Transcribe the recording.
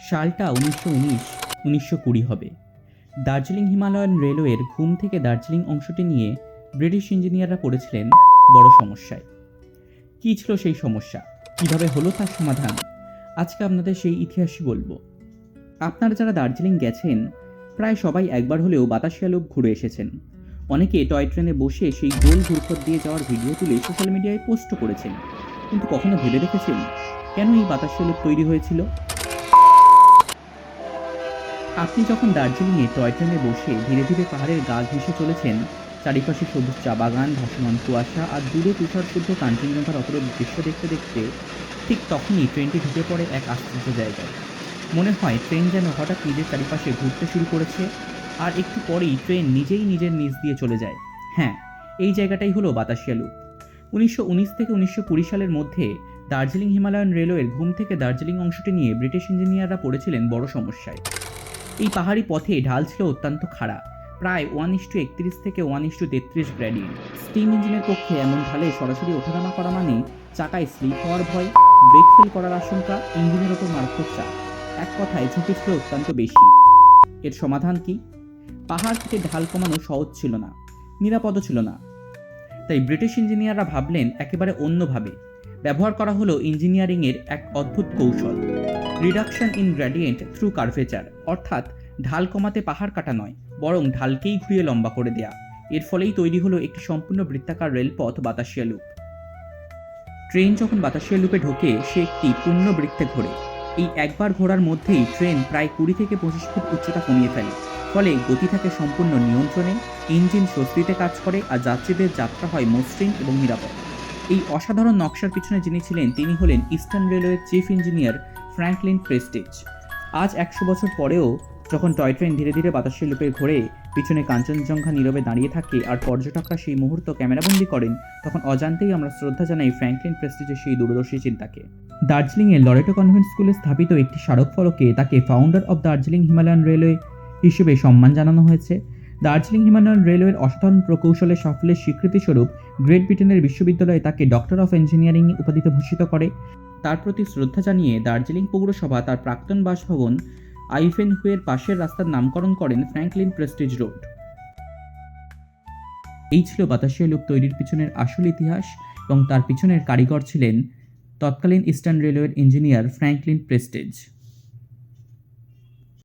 সালটা 1919-1920 হবে। দার্জিলিং হিমালয়ান রেলওয়ের ঘুম থেকে দার্জিলিং অংশটি নিয়ে ব্রিটিশ ইঞ্জিনিয়াররা পড়েছিলেন বড় সমস্যায়। কী ছিল সেই সমস্যা, কিভাবে হলো তার সমাধান, আজকে আপনাদের সেই ইতিহাসই বলবো। আপনারা যারা দার্জিলিং গেছেন প্রায় সবাই একবার হলেও বাতাসিয়া লুপ ঘুরে এসেছেন। অনেকে টয় ট্রেনে বসে সেই গোল ঘুরপথ দিয়ে যাওয়ার ভিডিও তুলে সোশ্যাল মিডিয়ায় পোস্ট করেছেন, কিন্তু কখনো ভেবে দেখেছেন কেন এই বাতাসিয়া লুপ তৈরি হয়েছিল? আপনি যখন দার্জিলিংয়ে টয় ট্রেনে বসে ধীরে ধীরে পাহাড়ের গা ঘেঁষে চলেছেন, চারিপাশে সবুজ চা বাগান, ভাসমান কুয়াশা আর দূরে তুষারশুদ্ধ কাঞ্চনজঙ্ঘার অপরূপ দৃশ্য দেখতে দেখতে ঠিক তখনই ট্রেনটি ঢুকে পড়ে এক আশ্চর্য জায়গায়। মনে হয় ট্রেন যেন হঠাৎ নিজের চারিপাশে ঘুরতে শুরু করেছে, আর একটু পরেই ট্রেন নিজেই নিজের নিচ দিয়ে চলে যায়। হ্যাঁ, এই জায়গাটাই হলো বাতাসিয়া লুপ। 1919 থেকে 1920 সালের মধ্যে দার্জিলিং হিমালয়ান রেলওয়ের ঘুম থেকে দার্জিলিং অংশটি নিয়ে ব্রিটিশ ইঞ্জিনিয়াররা পড়েছিলেন বড় সমস্যায়। এই পাহাড়ি পথে ঢাল ছিল অত্যন্ত খাড়া, প্রায় 1:31 থেকে 1:33 গ্রেডিয়েন্ট। স্টিম ইঞ্জিনের পক্ষে এমন ঢালে সরাসরি ওঠানামা করা মানে চাকায় স্লিপ হওয়ার ভয়, ব্রেক ফেল করার আশঙ্কা, ইঞ্জিনের ওপর মারাত্মক চাপ। এক কথায় ঝুঁকি ছিল অত্যন্ত বেশি। এর সমাধান কি? পাহাড় থেকে ঢাল কমানো সহজ ছিল না, নিরাপদও ছিল না। তাই ব্রিটিশ ইঞ্জিনিয়াররা ভাবলেন একেবারে অন্যভাবে। ব্যবহার করা হলো ইঞ্জিনিয়ারিংয়ের এক অদ্ভুত কৌশল, reduction in gradient through curvature, অর্থাৎ ঢাল কমাতে পাহাড় কাটা নয়, বরং ঢালকেই ঘুরিয়ে লম্বা করে দেয়া। এর ফলেই তৈরি হলো একটি সম্পূর্ণ বৃত্তাকার রেলপথ বাতাসিয়া লুপ। ট্রেন যখন বাতাসিয়া লুপে ঢোকে সে একটি পূর্ণ বৃত্তে ঘোরে। এই একবার ঘোরার মধ্যেই ট্রেন প্রায় 20 থেকে 25 ফুট উচ্চতা কমিয়ে ফেলে, ফলে গতি থাকে সম্পূর্ণ নিয়ন্ত্রণে, ইঞ্জিন স্বস্তিতে কাজ করে আর যাত্রীদের যাত্রা হয় মসৃণ এবং নিরাপদ। এই অসাধারণ নকশার পিছনে যিনি ছিলেন তিনি হলেন ইস্টার্ন রেলওয়ের চিফ ইঞ্জিনিয়ার ফ্র্যাঙ্কলিন প্রেস্টিজ। আজ 100 বছর পরেও যখন টয় ট্রেন ধীরে ধীরে বাতাসিয়া লুপে ঘোরে, পিছনে কাঞ্চনজঙ্ঘা নীরবে দাঁড়িয়ে থাকে আর পর্যটকরা সেই মুহূর্ত ক্যামেরাবন্দি করেন, তখন অজান্তেই আমরা শ্রদ্ধা জানাই ফ্র্যাঙ্কলিন প্রেস্টিজের সেই দূরদর্শী চিন্তাকে। দার্জিলিংয়ের লরেটো কনভেন্ট স্কুলে স্থাপিত একটি স্মারক ফলকে তাকে founder of Darjeeling Himalayan railway হিসেবে সম্মান জানানো হয়েছে। দার্জিলিং হিমালয়ান রেলওয়ের অসাধারণ প্রকৌশলের সাফল্যের স্বীকৃতিস্বরূপ গ্রেট ব্রিটেনের বিশ্ববিদ্যালয়ে তাকে ডক্টর অফ ইঞ্জিনিয়ারিং উপাধিতে ভূষিত করে। তার প্রতি শ্রদ্ধা জানিয়ে দার্জিলিং পৌরসভা তার প্রাক্তন বাসভবন আইভেনহুয়ের পাশের রাস্তার নামকরণ করেন ফ্র্যাঙ্কলিন প্রেস্টিজ রোড। এই ছিল বাতাসিয়া লুপ তৈরির পিছনের আসল ইতিহাস, এবং তার পিছনের কারিগর ছিলেন তৎকালীন ইস্টার্ন রেলওয়ের ইঞ্জিনিয়ার ফ্র্যাঙ্কলিন প্রেস্টিজ।